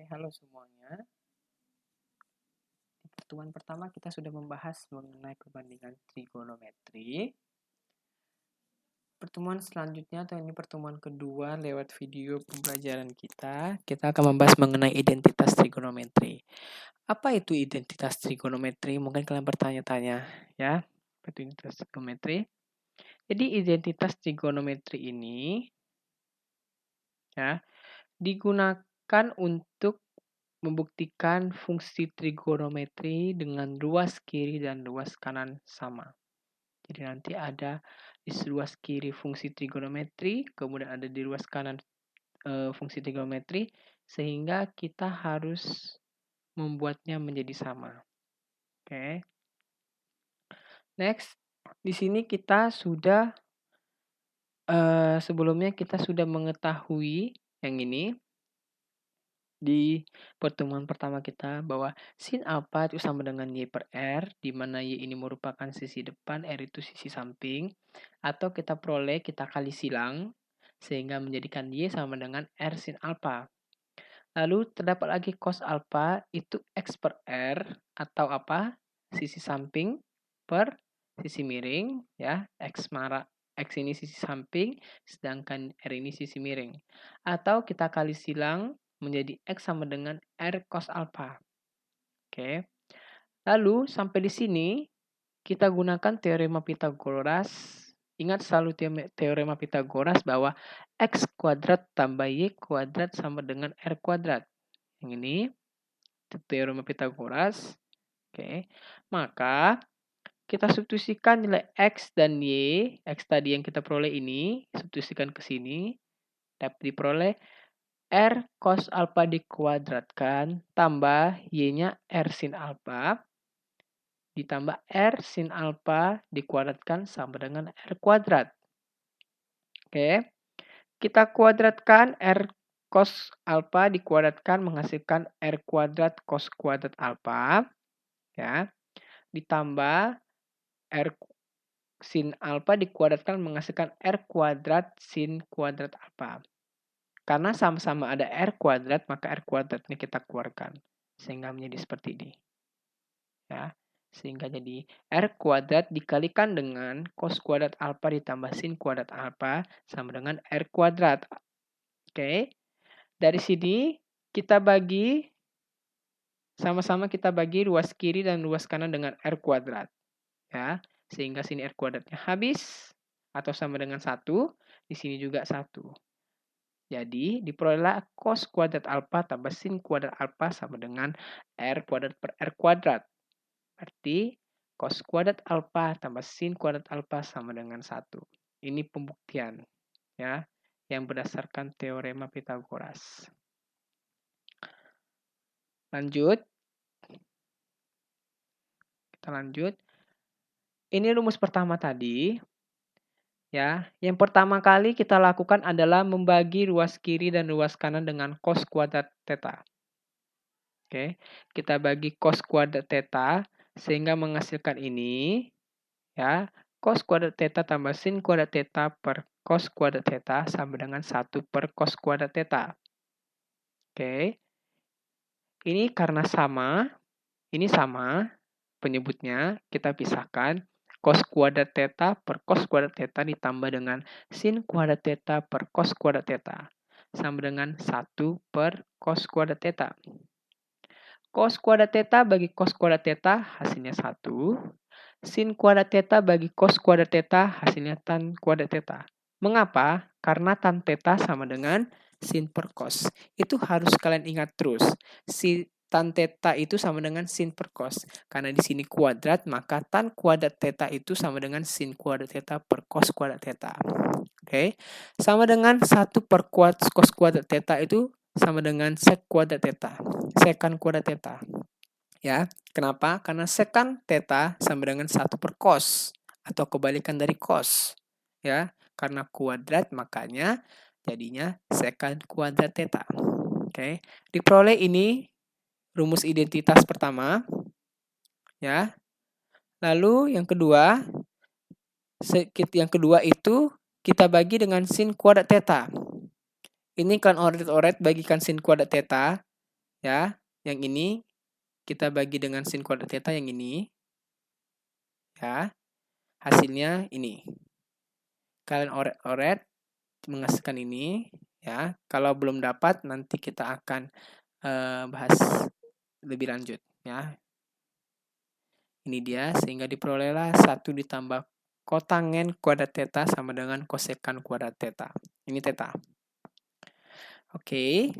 Oke, halo semuanya. Di pertemuan pertama kita sudah membahas mengenai perbandingan trigonometri. Pertemuan selanjutnya atau ini pertemuan kedua lewat video pembelajaran kita akan membahas mengenai identitas trigonometri. Apa itu identitas trigonometri? Mungkin kalian bertanya-tanya, ya. Apa itu identitas trigonometri? Jadi identitas trigonometri ini ya digunakan untuk membuktikan fungsi trigonometri dengan luas kiri dan luas kanan sama. Jadi nanti ada di luas kiri fungsi trigonometri, kemudian ada di luas kanan fungsi trigonometri, sehingga kita harus membuatnya menjadi sama. Oke. Next, di sini kita sudah sebelumnya kita sudah mengetahui yang ini. Di pertemuan pertama kita bahwa sin alpha itu sama dengan Y per R, di mana Y ini merupakan sisi depan, R itu sisi samping, atau kita peroleh, kita kali silang, sehingga menjadikan Y sama dengan R sin alpha. Lalu terdapat lagi cos alpha itu X per R, atau apa? Sisi samping per sisi miring, ya, X ini sisi samping, sedangkan R ini sisi miring. Atau kita kali silang, menjadi X sama dengan R cos alpha. Oke. Lalu sampai di sini kita gunakan teorema Pitagoras. Ingat selalu teorema Pitagoras bahwa X kuadrat tambah Y kuadrat sama dengan R kuadrat. Yang ini teorema Pitagoras. Oke. Maka kita substitusikan nilai X dan Y. X tadi yang kita peroleh ini, substitusikan ke sini. Dapat diperoleh R cos alpha dikuadratkan tambah Y-nya R sin alpha ditambah R sin alpha dikuadratkan sama dengan R kuadrat. Oke. Kita kuadratkan R cos alpha dikuadratkan menghasilkan R kuadrat cos kuadrat alpha. Ya. Ditambah R sin alpha dikuadratkan menghasilkan R kuadrat sin kuadrat alpha. Karena sama-sama ada R kuadrat, maka R kuadratnya kita keluarkan. Sehingga menjadi seperti ini. Ya, sehingga jadi R kuadrat dikalikan dengan cos kuadrat alpha ditambah sin kuadrat alpha sama dengan R kuadrat. Oke. Dari sini kita bagi, sama-sama kita bagi luas kiri dan luas kanan dengan R kuadrat. Ya, sehingga sini R kuadratnya habis atau sama dengan 1. Di sini juga 1. Jadi, diperolehlah cos kuadrat alpha tambah sin kuadrat alpha sama dengan R kuadrat per R kuadrat. Berarti cos kuadrat alpha tambah sin kuadrat alpha sama dengan 1. Ini pembuktian ya, yang berdasarkan teorema Pitagoras. Lanjut. Kita lanjut. Ini rumus pertama tadi. Ya, yang pertama kali kita lakukan adalah membagi luas kiri dan luas kanan dengan cos kuadrat theta. Oke, kita bagi cos kuadrat theta sehingga menghasilkan ini, ya, cos kuadrat theta tambah sin kuadrat theta per cos kuadrat theta sama dengan 1 per cos kuadrat theta. Oke, ini karena sama, ini sama penyebutnya, kita pisahkan. Cos kuadrat theta per cos kuadrat theta ditambah dengan sin kuadrat theta per cos kuadrat theta. Sama dengan 1 per cos kuadrat theta. Cos kuadrat theta bagi cos kuadrat theta hasilnya 1. Sin kuadrat theta bagi cos kuadrat theta hasilnya tan kuadrat theta. Mengapa? Karena tan theta sama dengan sin per cos. Itu harus kalian ingat terus. Tan theta itu sama dengan sin per cos. Karena di sini kuadrat, maka tan kuadrat theta itu sama dengan sin kuadrat theta per cos kuadrat theta. Oke. Sama dengan 1 per cos kuadrat theta itu sama dengan sek kuadrat theta. Sekan kuadrat theta. Ya, kenapa? Karena sekan theta sama dengan 1 per cos. Atau kebalikan dari cos. Ya, karena kuadrat makanya jadinya sekan kuadrat theta. Oke. Diperoleh ini rumus identitas pertama, ya. Lalu yang kedua itu kita bagi dengan sin kuadrat theta. Ini kan oret-oret bagikan sin kuadrat theta, Ya, yang ini kita bagi dengan sin kuadrat theta yang ini. Ya, hasilnya ini. Kalian oret-oret menghasilkan ini. Ya, kalau belum dapat nanti kita akan bahas lebih lanjut. Ya, ini dia, sehingga diperolehlah 1 ditambah kotangen kuadrat theta sama dengan kosekan kuadrat theta. Ini theta. Oke,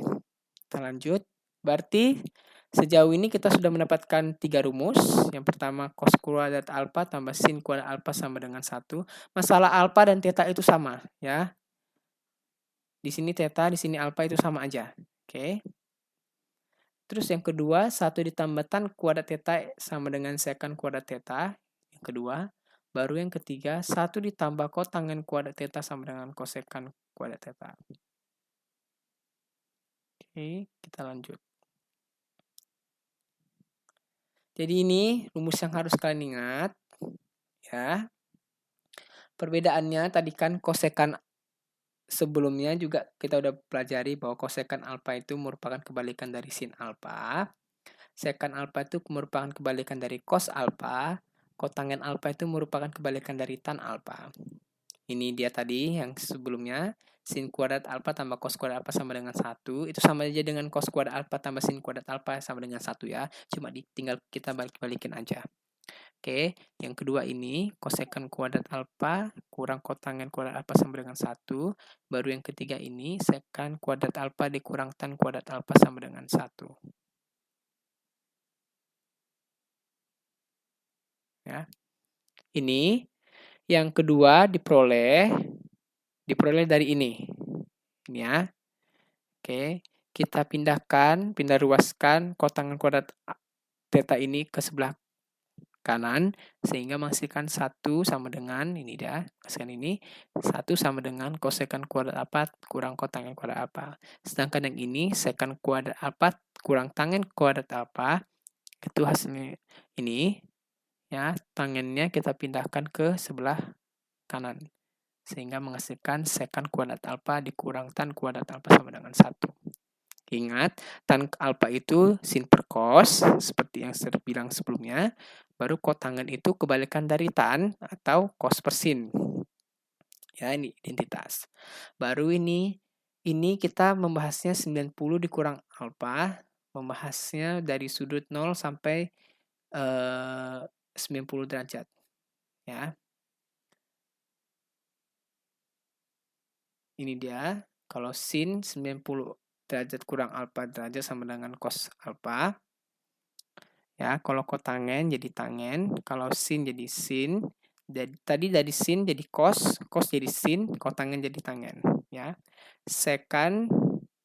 kita lanjut. Berarti sejauh ini kita sudah mendapatkan 3 rumus. Yang pertama cos kuadrat alfa tambah sin kuadrat alfa sama dengan 1. Masalah alfa dan theta itu sama, ya. Di sini theta, di sini alfa itu sama aja. Oke. Terus yang kedua, 1 ditambah tan kuadrat theta sama dengan secant kuadrat theta. Yang kedua. Baru yang ketiga, 1 ditambah kotangen kuadrat theta sama dengan kosekan kuadrat theta. Oke, kita lanjut. Jadi ini rumus yang harus kalian ingat. Ya. Perbedaannya tadi kan kosekan sebelumnya juga kita udah pelajari bahwa kosekan alfa itu merupakan kebalikan dari sin alfa. Secant alfa itu merupakan kebalikan dari cos alfa. Kotangen alfa itu merupakan kebalikan dari tan alfa. Ini dia tadi yang sebelumnya. Sin kuadrat alfa tambah cos kuadrat alfa sama dengan 1. Itu sama aja dengan cos kuadrat alfa tambah sin kuadrat alfa sama dengan 1 ya. Cuma tinggal kita balik-balikin aja. Oke, yang kedua ini kosekan kuadrat alfa kurang kotangen kuadrat alfa sama dengan 1. Baru yang ketiga ini secant kuadrat alfa dikurang tan kuadrat alfa sama dengan 1. Ya. Ini yang kedua diperoleh dari ini. Ini ya. Oke, kita pindah ruaskan kotangen kuadrat theta ini ke sebelah kanan sehingga menghasilkan 1 sama dengan ini dia. Hasilkan ini 1 sama dengan kosekan kuadrat alfa kurang kotangen kuadrat alfa. Sedangkan yang ini secant kuadrat alfa kurang tangen kuadrat alfa itu hasilnya ini. Ya, tangennya kita pindahkan ke sebelah kanan. Sehingga menghasilkan secant kuadrat alfa dikurang tan kuadrat alfa sama dengan 1. Ingat, tan alfa itu sin per cos, seperti yang saya bilang sebelumnya. Baru kotangen itu kebalikan dari tan atau cos per sin. Ya, ini identitas. Baru ini kita membahasnya 90 dikurang alfa. Membahasnya dari sudut 0 sampai 90 derajat. Ya. Ini dia. Kalau sin 90 derajat kurang alfa derajat sama dengan cos alfa. Ya, kalau kotangen jadi tangen, kalau sin jadi sin. Tadi dari sin jadi cos jadi sin, kotangen jadi tangen, ya. Secant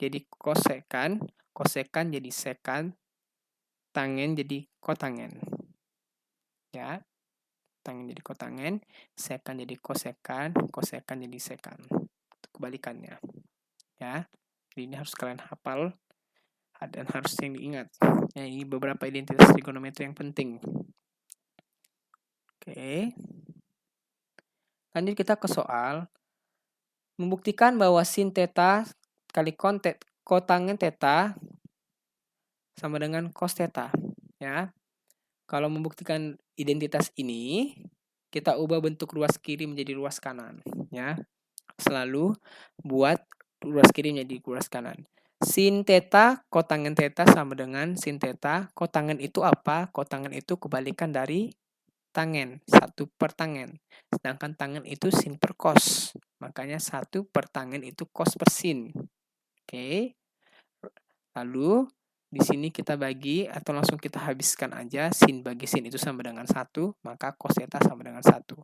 jadi kosekan, kosekan jadi secant, tangen jadi kotangen. Ya. Tangen jadi kotangen, secant jadi kosekan, kosekan jadi secant. Kebalikannya. Ya. Jadi ini harus kalian hafal dan harus yang diingat. Ya, ini beberapa identitas trigonometri yang penting. Oke. Lanjut kita ke soal. Membuktikan bahwa sin theta kali kotangen theta sama dengan cos theta. Ya. Kalau membuktikan identitas ini, kita ubah bentuk ruas kiri menjadi ruas kanan. Ya. Selalu buat ruas kiri menjadi ruas kanan. Sin theta kotangen theta sama dengan sin theta. Kotangen itu apa? Kotangen itu kebalikan dari tangen, 1 per tangen. Sedangkan tangen itu sin per cos. Makanya 1 per tangen itu cos per sin. Oke. Lalu di sini kita bagi atau langsung kita habiskan aja. Sin bagi sin itu sama dengan 1. Maka cos theta sama dengan 1.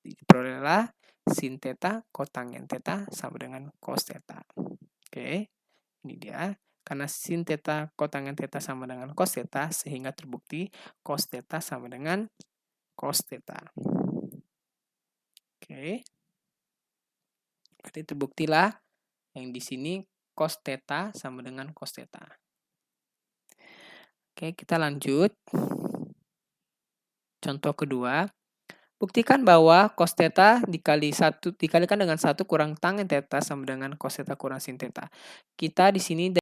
Diperolehlah sin theta kotangen theta sama dengan cos theta. Oke. Ini dia. Karena sin theta kotangen theta sama dengan cos theta, sehingga terbukti cos theta sama dengan cos theta. Oke. Berarti terbuktilah yang di sini cos theta sama dengan cos theta. Oke, kita lanjut. Contoh kedua. Buktikan bahwa cos theta dikalikan dengan 1 kurang tangen theta sama dengan cos theta kurang sin theta. Kita di sini